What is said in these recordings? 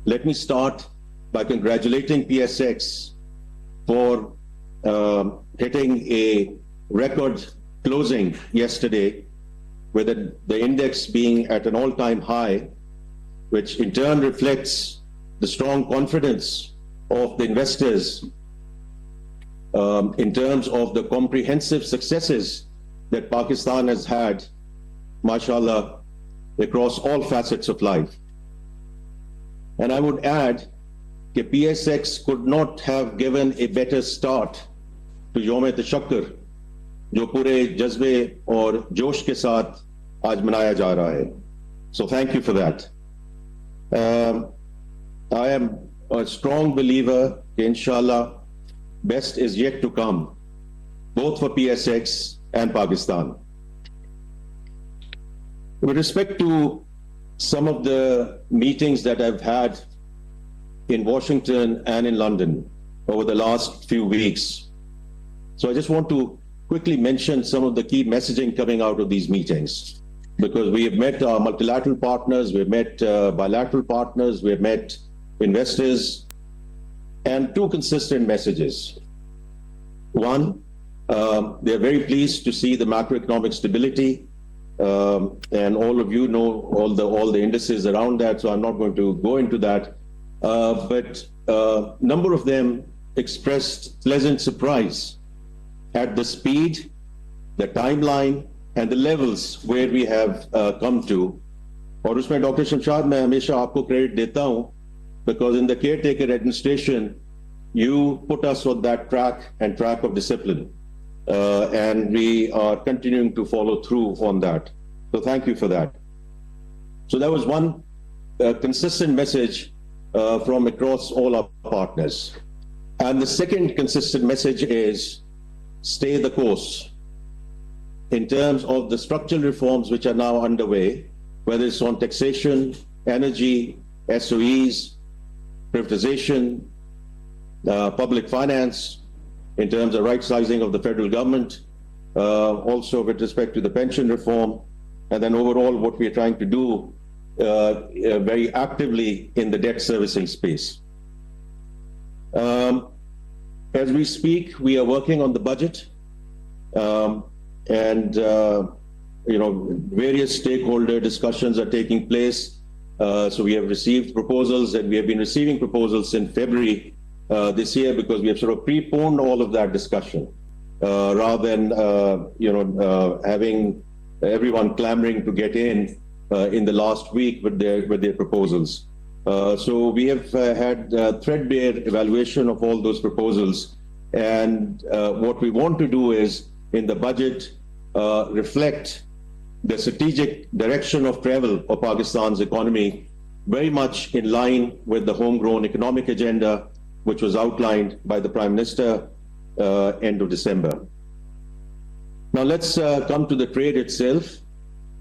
let me start by congratulating PSX for hitting a record closing yesterday, with the index being at an all-time high, which in turn reflects the strong confidence of the investors in terms of the comprehensive successes that Pakistan has had, mashallah, across all facets of life. And I would add that PSX could not have given a better start to Yom Tashakkur, जो पूरे जज्बे और जोश के साथ आज मनाया जा रहा है. So thank you for that. I am a strong believer that inshallah best is yet to come, both for PSX and Pakistan. With respect to some of the meetings that I've had in Washington and in London over the last few weeks, so I just want to quickly mention some of the key messaging coming out of these meetings, because we have met our multilateral partners, we've met bilateral partners, we've met investors, and two consistent messages. One, they're very pleased to see the macroeconomic stability, and all of you know all the indices around that, so I'm not going to go into that. But a number of them expressed pleasant surprise at the speed, the timeline, and the levels where we have come to. और उसमें doctor Shamshad मैं हमेशा आपको credit देता हूं, because in the caretaker administration you put us on that track of discipline, and we are continuing to follow through on that. So thank you for that. So that was one consistent message from across all our partners. And the second consistent message is stay the course in terms of the structural reforms which are now underway, whether it's on taxation, energy, SOEs, privatization, public finance, in terms of right sizing of the federal government, also with respect to the pension reform, and then overall what we are trying to do very actively in the debt servicing space. As we speak, we are working on the budget, and various stakeholder discussions are taking place. So we have received proposals, and we have been receiving proposals in February this year, because we have sort of preponed all of that discussion rather than having everyone clamoring to get in the last week with their proposals. So we have had threadbare evaluation of all those proposals, and what we want to do is in the budget reflect the strategic direction of travel of Pakistan's economy, very much in line with the homegrown economic agenda which was outlined by the Prime Minister end of December. Now let's come to the trade itself.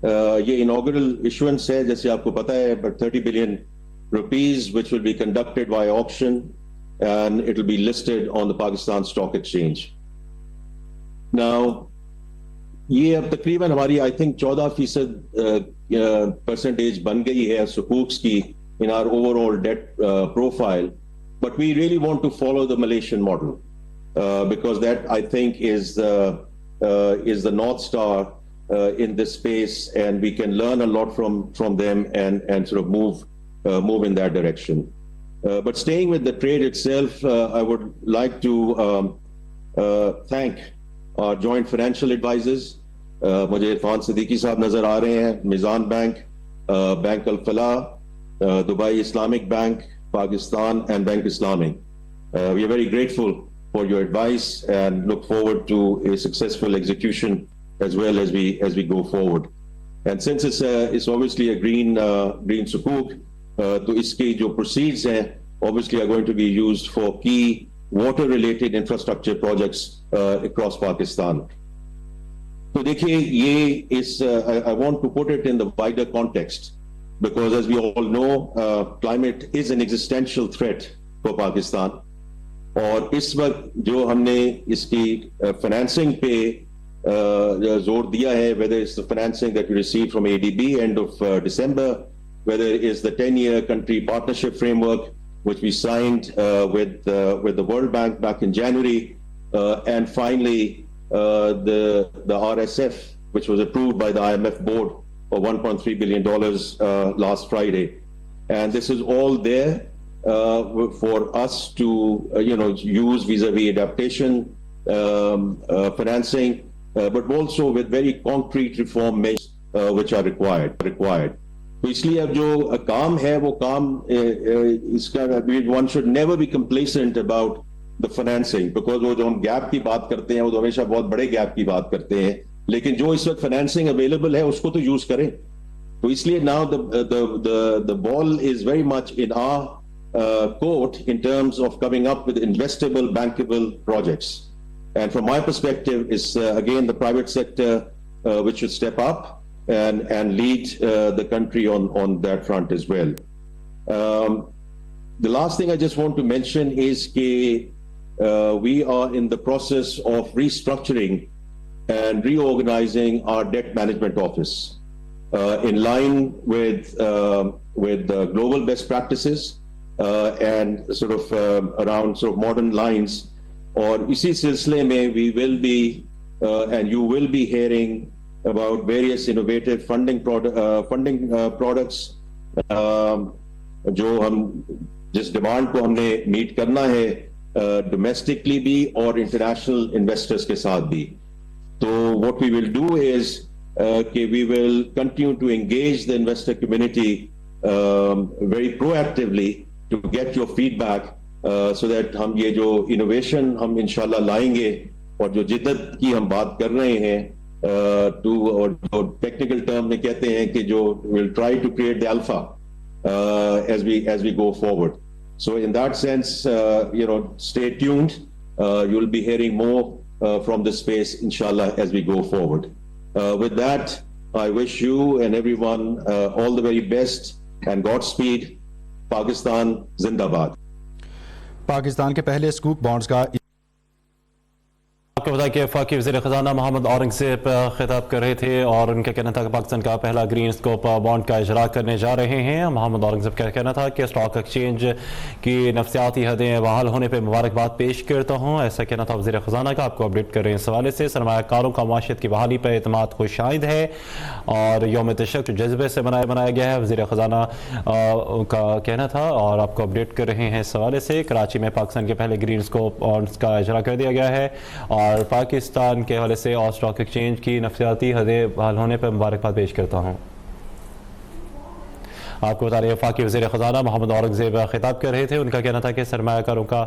ये inaugural issuance है, जैसे आपको पता है, but 30 billion rupees, which will be conducted by auction, and it will be listed on the Pakistan Stock Exchange. Now, ये अब तकरीबन हमारी I think 14% percentage बन गई है सुकूक्स की in our overall debt profile, but we really want to follow the Malaysian model, because that I think is the North Star in this space, and we can learn a lot from them and sort of move in that direction. But staying with the trade itself, I would like to thank our joint financial advisors. मुझे इरफान सिद्दीकी साहब नजर आ रहे हैं, Meezan bank, bank Al Falah, Dubai Islamic bank, Pakistan, and Bank Islamic. We are very grateful for your advice and look forward to a successful execution as well as we go forward. And since it's obviously a green sukuk, तो इसके जो proceeds हैं obviously are going to be used for key water related infrastructure projects across Pakistan. So देखिए ये I want to put it in the wider context, because as we all know, climate is an existential threat for Pakistan. और इस वक्त जो हमने इसकी financing पे जोर दिया है, whether it's the financing that we received from ADB end of December, whether it is the 10-year country partnership framework, which we signed with the World Bank back in January, and finally the RSF, which was approved by the IMF board for $1.3 billion last Friday. And this is all there for us to use vis-a-vis adaptation financing, but also with very concrete reform measures which are required. तो इसलिए अब जो काम है वो काम इसका one should never be complacent about the financing, because वो जो हम गैप की बात करते हैं वो तो हमेशा बहुत बड़े गैप की बात करते हैं, लेकिन जो इस वक्त फाइनेंसिंग अवेलेबल है उसको तो यूज करें. तो इसलिए now the ball is very much in our court in terms of coming up with investable, bankable projects. And from my perspective, is again the private sector which should step up and lead the country on that front as well. The last thing I just want to mention is that we are in the process of restructuring and reorganizing our debt management office in line with global best practices and sort of around sort of modern lines. और इसी सिलसिले में we will be and you will be hearing about various innovative funding products जो हम जिस demand को हमने meet करना है domestically भी और international investors के साथ भी. तो what we will do is we will continue to engage the investor community very proactively to get your feedback so that हम ये जो innovation हम इंशाल्लाह लाएंगे और जो जिद्दत की हम बात कर रहे हैं और जो टेक्निकल टर्म में कहते हैं कि जो will try to create the alpha as we go forward. So in that sense, stay tuned. You'll be hearing more from this space, inshallah, as we go forward. With that, I wish you and everyone all the very best and Godspeed. Pakistan Zindabad. Pakistan के पहले scoop bonds का आपको बताया कि वफाकी वज़ीर ख़ज़ाना मोहम्मद औरंगज़ेब खिताब कर रहे थे और उनका कहना था कि पाकिस्तान का पहला ग्रीन स्कोप बॉन्ड का इजरा करने जा रहे हैं. मोहम्मद औरंगज़ेब का कहना था कि स्टॉक एक्सचेंज की नफसियाती हदें बहाल होने पर मुबारकबाद पेश करता हूँ. ऐसा कहना था वज़ीर ख़ज़ाना का. आपको अपडेट कर रहे हैं इस हवाले से. सरमायाकारों का माशियत की बहाली पर एतमाद खुशाइंद है और यौम तशक्कुर जज्बे से बनाया गया है, वज़ीर ख़ज़ाना का कहना था. और आपको अपडेट कर रहे हैं इस हवाले से. कराची में पाकिस्तान के पहले ग्रीन स्कोप बॉन्ड्स का इजरा कर दिया गया है और पाकिस्तान के हवाले से और स्टॉक एक्सचेंज की नफसियाती हदें बहाल होने पर मुबारकबाद पेश करता हूँ. आपको बता रहे हैं वफाकी वज़ीर ख़ज़ाना मोहम्मद औरंगज़ेब खिताब कर रहे थे. उनका कहना था कि सरमायाकारों का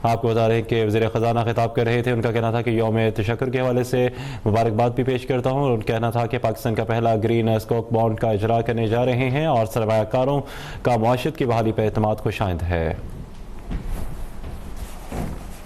आपको बता रहे हैं कि वज़ीर ख़ज़ाना खिताब कर रहे थे. उनका कहना था कि यौम तशक्कुर के हवाले से मुबारकबाद भी पेश करता हूँ. उनका कहना था कि पाकिस्तान का पहला ग्रीन स्कोप बॉन्ड का इजरा करने जा रहे हैं और सरमायाकारों का माशियत की बहाली पर एतमाद खुशाइंद है.